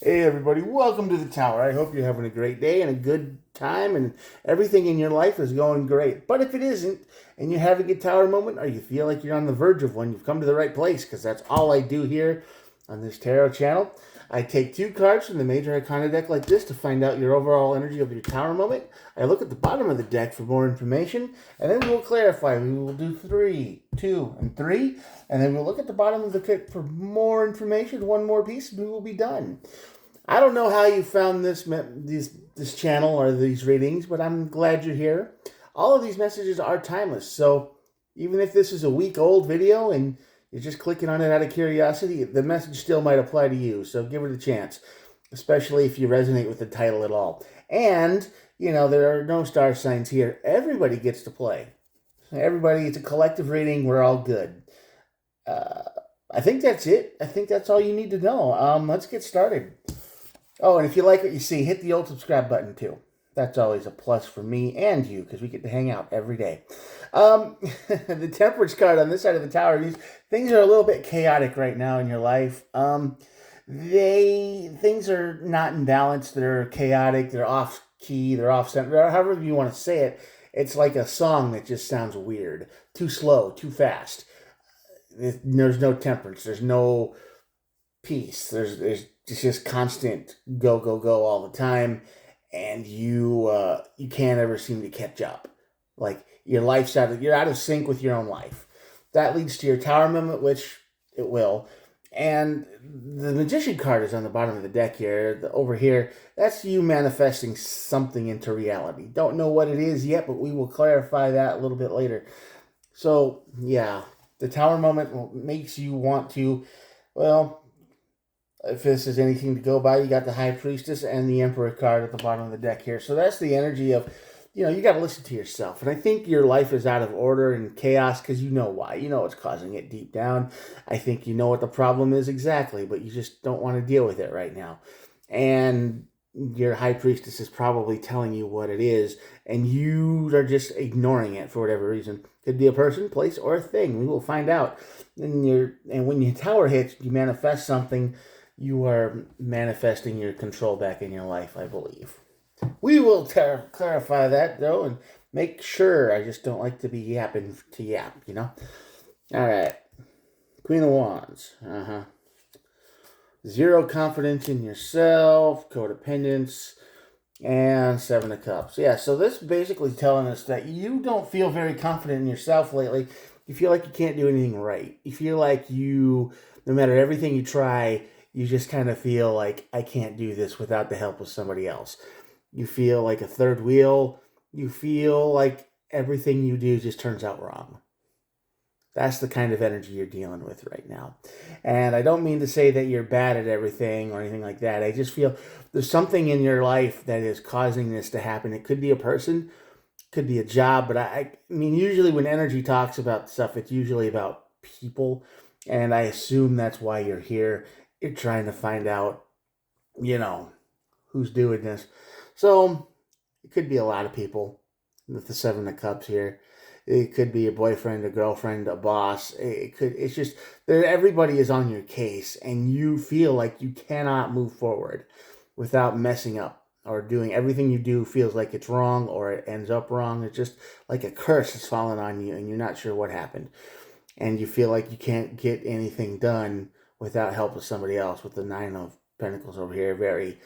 Hey everybody, welcome to the tower. I hope you're having a great day and a good time and everything in your life is going great. But if it isn't and you're having a tower moment or you feel like you're on the verge of one, you've come to the right place because that's all I do here on this tarot channel. I take two cards from the major arcana deck like this to find out your overall energy of your tower moment. I look at the bottom of the deck for more information and then we will clarify. We will do 3, 2, and 3 and then we'll look at the bottom of the deck for more information, one more piece, and we will be done. I don't know how you found this channel or these readings, but I'm glad you're here. All of these messages are timeless, so even if this is a week old video and you're just clicking on it out of curiosity, the message still might apply to you. So give it a chance, especially if you resonate with the title at all. And there are no star signs here. Everybody gets to play. Everybody, it's a collective reading. We're all good. Uh, I think that's it. I think that's all you need to know. Let's get started. Oh, and if you like what you see, hit the old subscribe button too. That's always a plus for me and you because we get to hang out every day. The temperance card on this side of the tower. Things are a little bit chaotic right now in your life. Things are not in balance. They're chaotic. They're off key. They're off center. However you want to say it. It's like a song that just sounds weird. Too slow. Too fast. There's no temperance. There's no peace. There's just constant go go go all the time, and you can't ever seem to catch up. Like you're out of sync with your own life. That leads to your tower moment, which it will. And the magician card is on the bottom of the deck here. Over here, that's you manifesting something into reality. Don't know what it is yet, but we will clarify that a little bit later. So yeah, the tower moment makes you want to, well, if this is anything to go by, you got the High Priestess and the Emperor card at the bottom of the deck here. So that's the energy of, you got to listen to yourself. And I think your life is out of order and chaos because you know why. You know what's causing it deep down. I think you know what the problem is exactly, but you just don't want to deal with it right now. And your High Priestess is probably telling you what it is, and you are just ignoring it for whatever reason. Could be a person, place, or a thing. We will find out. And when your tower hits, you manifest something. You are manifesting your control back in your life, I believe. We will clarify that, though, and make sure. I just don't like to be yapping to yap. All right. Queen of Wands. Zero confidence in yourself, codependence, and Seven of Cups. Yeah, so this basically telling us that you don't feel very confident in yourself lately. You feel like you can't do anything right. You feel like no matter everything you try, you just kind of feel like, I can't do this without the help of somebody else. You feel like a third wheel. You feel like everything you do just turns out wrong. That's the kind of energy you're dealing with right now. And I don't mean to say that you're bad at everything or anything like that. I just feel there's something in your life that is causing this to happen. It could be a person, could be a job, but I mean, usually when energy talks about stuff, it's usually about people. And I assume that's why you're here. You're trying to find out, who's doing this. So it could be a lot of people with the Seven of Cups here. It could be a boyfriend, a girlfriend, a boss. It's just that everybody is on your case and you feel like you cannot move forward without messing up or doing everything you do feels like it's wrong or it ends up wrong. It's just like a curse has fallen on you and you're not sure what happened. And you feel like you can't get anything done without help of somebody else with the Nine of Pentacles over here. Very,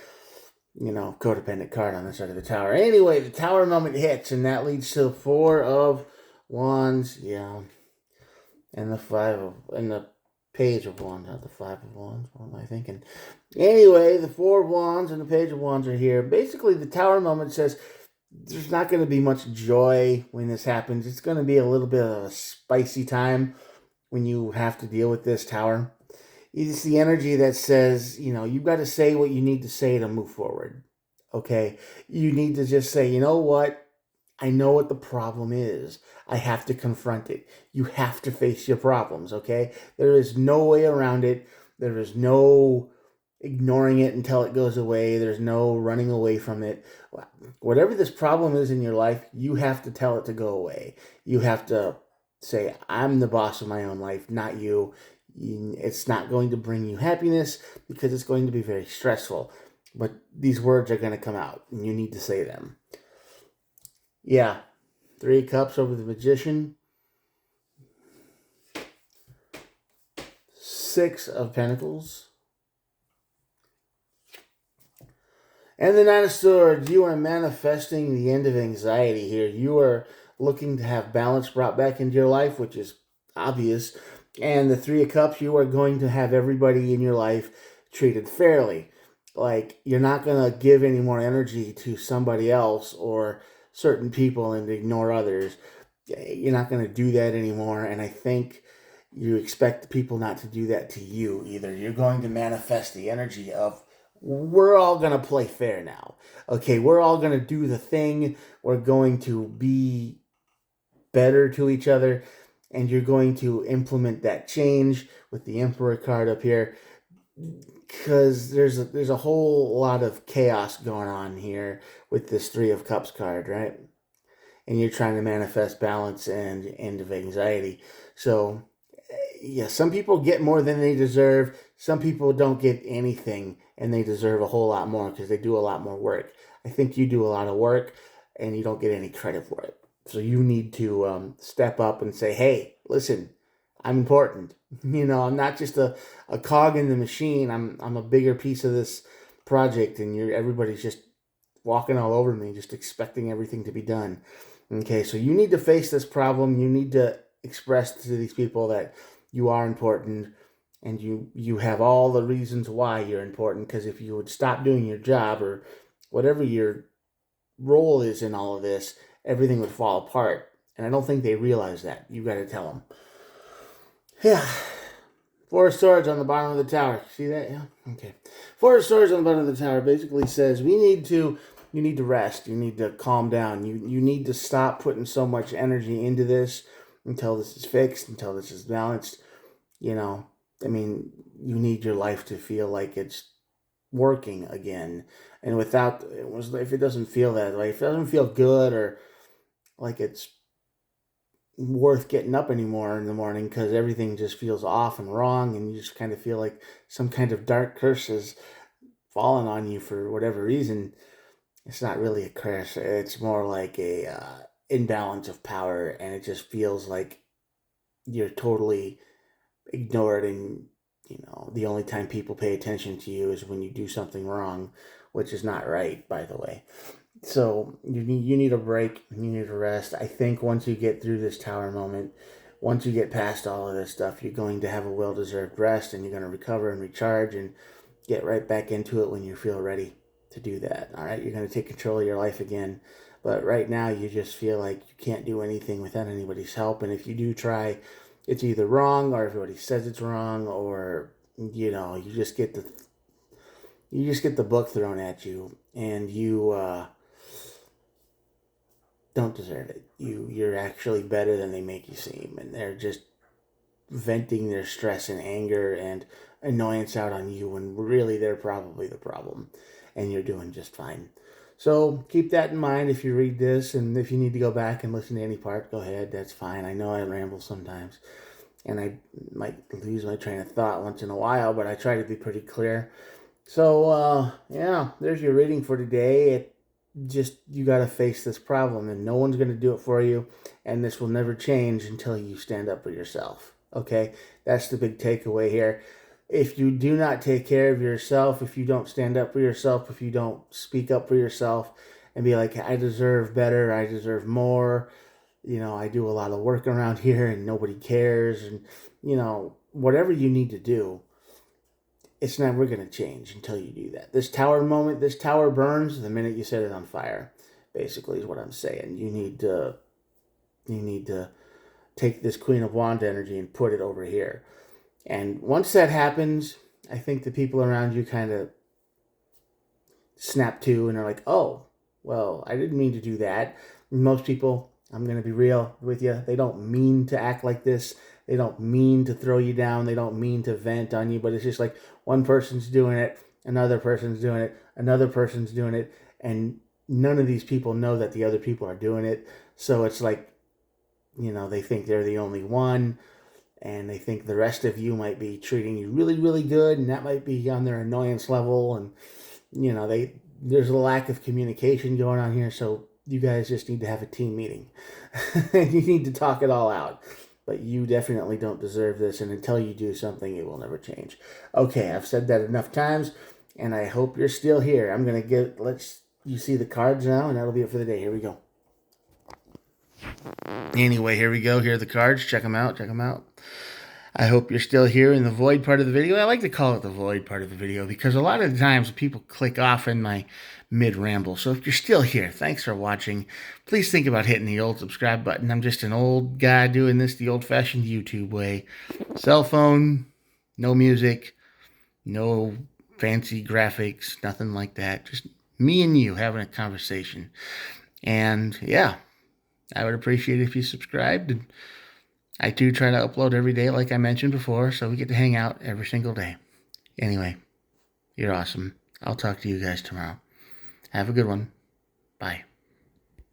codependent card on the side of the tower. Anyway, the tower moment hits and that leads to the Four of Wands, yeah, and the Page of Wands, not the Five of Wands. What am I thinking? Anyway, the Four of Wands and the Page of Wands are here. Basically, the Tower moment says there's not going to be much joy when this happens. It's going to be a little bit of a spicy time when you have to deal with this Tower. It's the energy that says, you've got to say what you need to say to move forward. Okay? You need to just say, you know what? I know what the problem is. I have to confront it. You have to face your problems, okay? There is no way around it. There is no ignoring it until it goes away. There's no running away from it. Whatever this problem is in your life, you have to tell it to go away. You have to say, I'm the boss of my own life, not you. It's not going to bring you happiness because it's going to be very stressful. But these words are going to come out, and you need to say them. Yeah, 3 cups over the Magician. 6 of Pentacles. And the Nine of Swords. You are manifesting the end of anxiety here. You are looking to have balance brought back into your life, which is obvious. And the 3 of Cups, you are going to have everybody in your life treated fairly. Like, you're not going to give any more energy to somebody else or certain people and ignore others. You're not going to do that anymore. And I think you expect people not to do that to you either. You're going to manifest the energy of, we're all going to play fair now. Okay, we're all going to do the thing. We're going to be better to each other. And you're going to implement that change with the Emperor card up here. Because there's a whole lot of chaos going on here with this 3 of Cups card, right? And you're trying to manifest balance and end of anxiety. So, yeah, some people get more than they deserve. Some people don't get anything, and they deserve a whole lot more because they do a lot more work. I think you do a lot of work, and you don't get any credit for it. So you need to step up and say, hey, listen, I'm important. I'm not just a cog in the machine. I'm a bigger piece of this project, and everybody's just walking all over me, just expecting everything to be done. Okay, so you need to face this problem. You need to express to these people that you are important, and you have all the reasons why you're important, because if you would stop doing your job or whatever your role is in all of this, everything would fall apart. And I don't think they realize that. You got to tell them. Yeah. 4 of Swords on the bottom of the tower. See that? Yeah. Okay. 4 of Swords on the bottom of the tower basically says you need to rest. You need to calm down. You need to stop putting so much energy into this until this is fixed, until this is balanced. You need your life to feel like it's working again. And if it doesn't feel that way, if it doesn't feel good or like it's worth getting up anymore in the morning because everything just feels off and wrong, and you just kind of feel like some kind of dark curse is falling on you for whatever reason, it's not really a curse. It's more like a imbalance of power, and it just feels like you're totally ignored, and the only time people pay attention to you is when you do something wrong, which is not right, by the way. So you need a break. You need a rest. I think once you get through this tower moment, once you get past all of this stuff, you're going to have a well-deserved rest, and you're going to recover and recharge and get right back into it when you feel ready to do that. All right, you're going to take control of your life again. But right now, you just feel like you can't do anything without anybody's help. And if you do try, it's either wrong, or everybody says it's wrong, or you just get the book thrown at you, and you don't deserve it. You're actually better than they make you seem, and they're just venting their stress and anger and annoyance out on you when really they're probably the problem, and you're doing just fine. So keep that in mind if you read this, and if you need to go back and listen to any part, go ahead. That's fine. I know I ramble sometimes, and I might lose my train of thought once in a while, but I try to be pretty clear. So, yeah, there's your reading for today. You got to face this problem, and no one's going to do it for you, and this will never change until you stand up for yourself. Okay? That's the big takeaway here. If you do not take care of yourself, if you don't stand up for yourself, if you don't speak up for yourself and be like, I deserve better, I deserve more, I do a lot of work around here and nobody cares, and, whatever you need to do, it's never going to change until you do that. This tower burns the minute you set it on fire, basically, is what I'm saying. You need to take this Queen of Wands energy and put it over here. And once that happens, I think the people around you kind of snap to and are like, oh, well, I didn't mean to do that. Most people, I'm going to be real with you, they don't mean to act like this. They don't mean to throw you down. They don't mean to vent on you, but it's just like one person's doing it, another person's doing it, another person's doing it, and none of these people know that the other people are doing it. So it's like, they think they're the only one, and they think the rest of you might be treating you really, really good, and that might be on their annoyance level, and there's a lack of communication going on here, so you guys just need to have a team meeting. You need to talk it all out. But you definitely don't deserve this, and until you do something, it will never change. Okay, I've said that enough times, and I hope you're still here. I'm going to you see the cards now, and that'll be it for the day. Here we go. Anyway, here we go. Here are the cards. Check them out. Check them out. I hope you're still here in the void part of the video. I like to call it the void part of the video because a lot of the times people click off in my mid-ramble. So if you're still here, thanks for watching. Please think about hitting the old subscribe button. I'm just an old guy doing this the old-fashioned YouTube way. Cell phone, no music, no fancy graphics, nothing like that. Just me and you having a conversation. And yeah, I would appreciate it if you subscribed. And I do try to upload every day, like I mentioned before, so we get to hang out every single day. Anyway, you're awesome. I'll talk to you guys tomorrow. Have a good one. Bye.